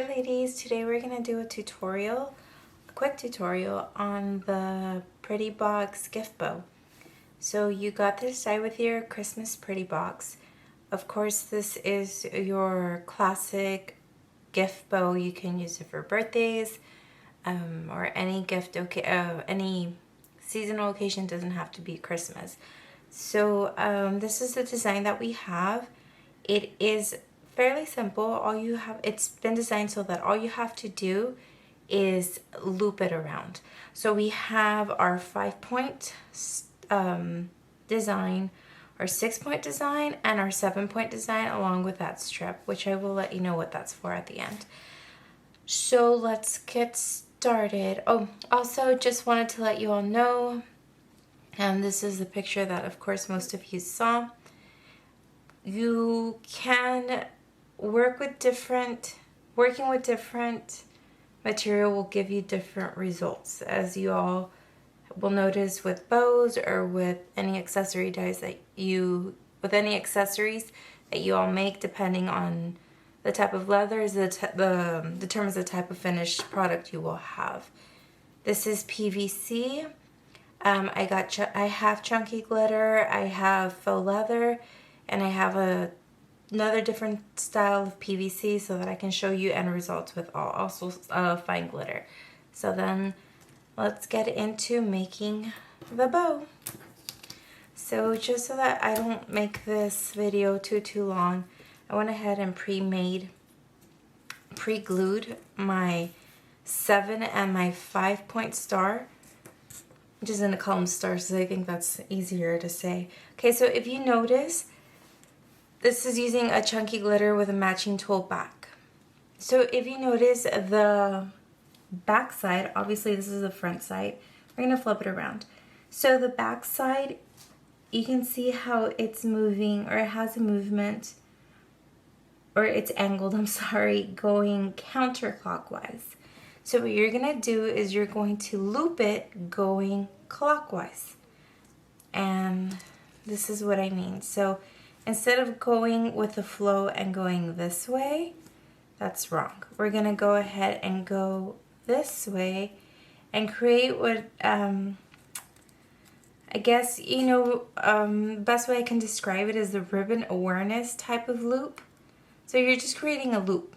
Hi ladies, today we're going to do a quick tutorial on the Pretty Box gift bow. So you got this die with your Christmas Pretty Box. Of course, this is your classic gift bow. You can use it for birthdays or any gift, any seasonal occasion. Doesn't have to be Christmas. So this is the design that we have. It is fairly simple. It's been designed so that all you have to do is loop it around. So we have our 5-point design, our 6-point design, and our 7-point design along with that strip, which I will let you know what that's for at the end. So let's get started. Oh, also just wanted to let you all know, this is the picture that of course most of you saw. You can working with different material will give you different results, as you all will notice with bows or with any accessories that you all make, depending on the type of leather, determines the type of finished product you will have. This is PVC. I have chunky glitter, I have faux leather, and I have another different style of PVC so that I can show you end results with also fine glitter. So then let's get into making the bow. So just so that I don't make this video too long, I went ahead and pre-glued my 7 and my 5-point star. I'm just gonna call them stars because I think that's easier to say. Okay, so if you notice, this is using a chunky glitter with a matching tool back. So if you notice the back side, obviously this is the front side, we're going to flip it around. So the back side, you can see how it's moving, or it has a movement, or it's angled, I'm sorry, going counterclockwise. So what you're going to do is you're going to loop it going clockwise. And this is what I mean. So instead of going with the flow and going this way, that's wrong. We're going to go ahead and go this way and create what, I guess, best way I can describe it is the ribbon awareness type of loop. So you're just creating a loop.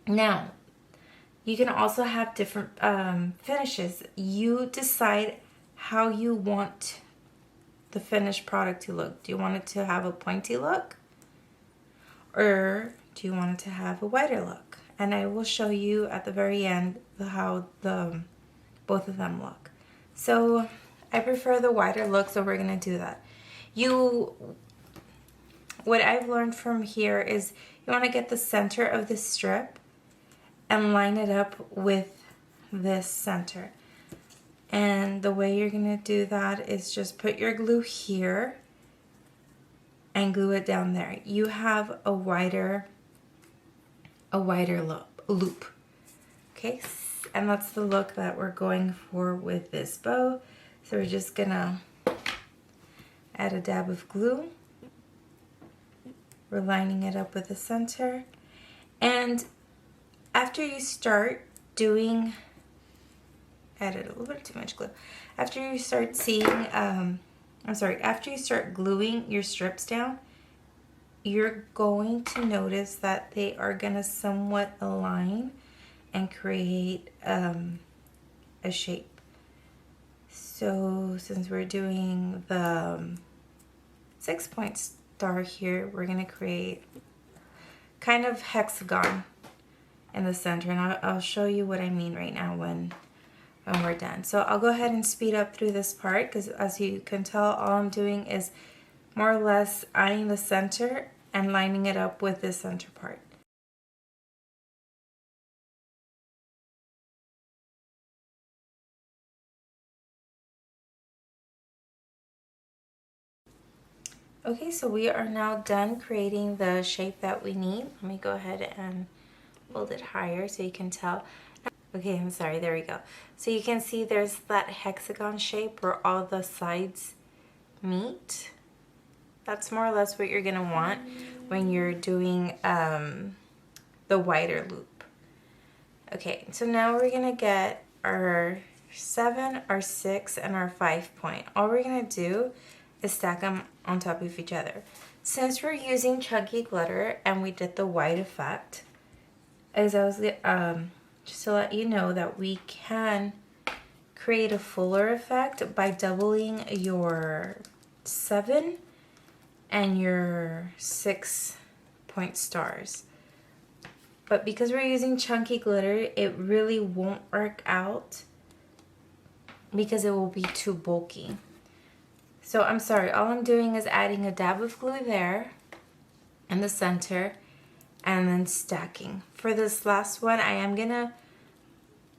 Now, you can also have different finishes. You decide how you want the finished product to look. Do you want it to have a pointy look, or do you want it to have a wider look? And I will show you at the very end how both of them look. So I prefer the wider look, so we're gonna do that. What I've learned from here is you want to get the center of the strip and line it up with this center. And the way you're going to do that is just put your glue here and glue it down there. You have a wider loop. Okay, and that's the look that we're going for with this bow. So we're just going to add a dab of glue. We're lining it up with the center. And after you start doing, added a little bit too much glue. After you start seeing, after you start gluing your strips down, you're going to notice that they are gonna somewhat align and create a shape. So since we're doing the 6-point star here, we're gonna create kind of hexagon in the center, and I'll show you what I mean right now when we're done. So I'll go ahead and speed up through this part, because as you can tell, all I'm doing is more or less eyeing the center and lining it up with this center part. Okay, so we are now done creating the shape that we need. Let me go ahead and hold it higher so you can tell. Okay, I'm sorry, there we go. So you can see there's that hexagon shape where all the sides meet. That's more or less what you're gonna want when you're doing the wider loop. Okay, so now we're gonna get our 7, our 6, and our 5 point. All we're gonna do is stack them on top of each other. Since we're using chunky glitter and we did the white effect, as I was just to let you know that we can create a fuller effect by doubling your 7 and your 6 point stars. But because we're using chunky glitter, it really won't work out because it will be too bulky. So I'm sorry, all I'm doing is adding a dab of glue there in the center and then stacking. For this last one, I am gonna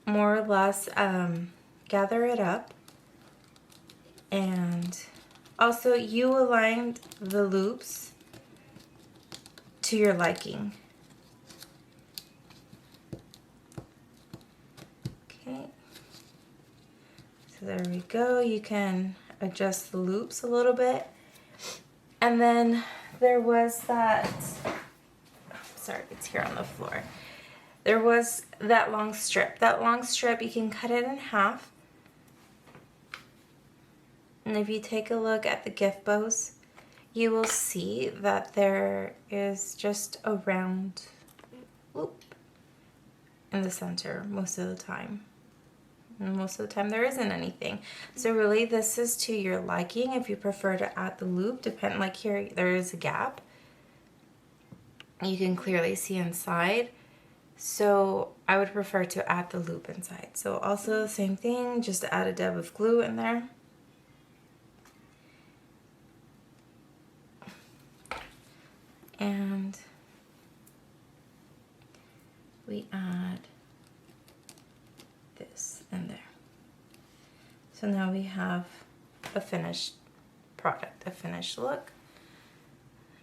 more or less gather it up. And also you aligned the loops to your liking. Okay, so there we go. You can adjust the loops a little bit. And then there was that, sorry, it's here on the floor. There was that long strip. That long strip, you can cut it in half. And if you take a look at the gift bows, you will see that there is just a round loop in the center most of the time. And most of the time there isn't anything. So really this is to your liking. If you prefer to add the loop, like here, there is a gap. You can clearly see inside. So I would prefer to add the loop inside. So also the same thing, just add a dab of glue in there. And we add this in there. So now we have a finished product, a finished look.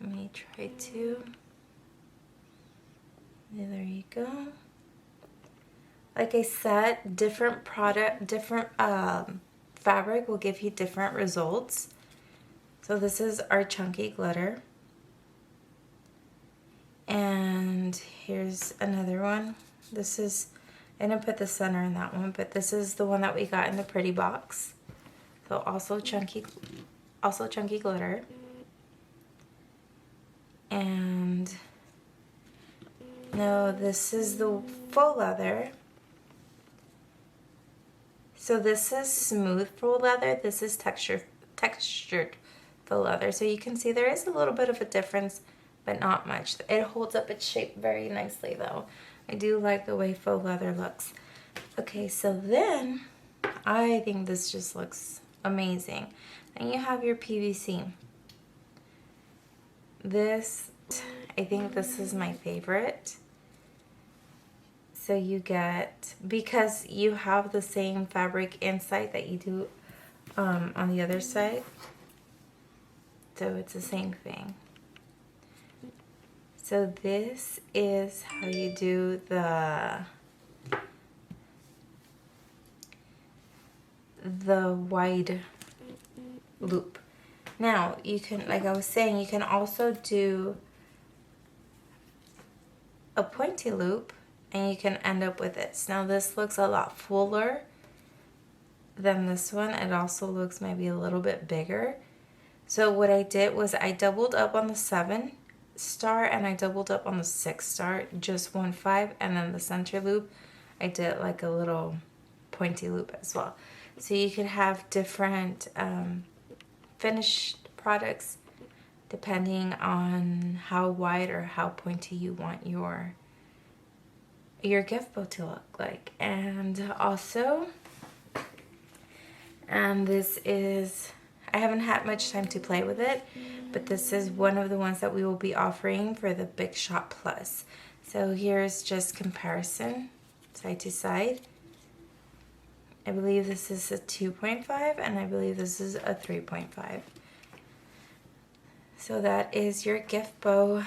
Let me try to, there you go. Like I said, different fabric will give you different results. So this is our chunky glitter. And here's another one. This is, I didn't put the center in that one, but this is the one that we got in the pretty box. So also chunky glitter. And no, this is the faux leather. So this is smooth faux leather. This is textured faux leather. So you can see there is a little bit of a difference, but not much. It holds up its shape very nicely though. I do like the way faux leather looks. Okay, so then I think this just looks amazing. And you have your PVC. This, I think this is my favorite. So you get, because you have the same fabric inside that you do on the other side. So it's the same thing. So this is how you do the wide loop. Now you can, like I was saying, you can also do a pointy loop and you can end up with this. Now this looks a lot fuller than this one. It also looks maybe a little bit bigger. So what I did was I doubled up on the 7 star and I doubled up on the 6 star, just 1 5, and then the center loop I did like a little pointy loop as well. So you could have different finished products depending on how wide or how pointy you want your gift bow to look like. And also, this is, I haven't had much time to play with it, but this is one of the ones that we will be offering for the Big Shot Plus. So here's just comparison, side to side. I believe this is a 2.5 and I believe this is a 3.5. So that is your gift bow.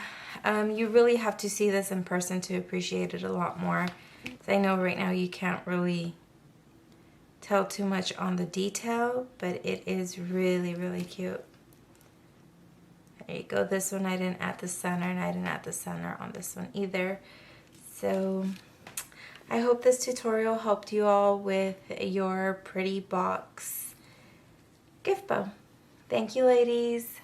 You really have to see this in person to appreciate it a lot more. I know right now you can't really tell too much on the detail, but it is really, really cute. There you go. This one I didn't add the center, and I didn't add the center on this one either. So I hope this tutorial helped you all with your pretty box gift bow. Thank you, ladies.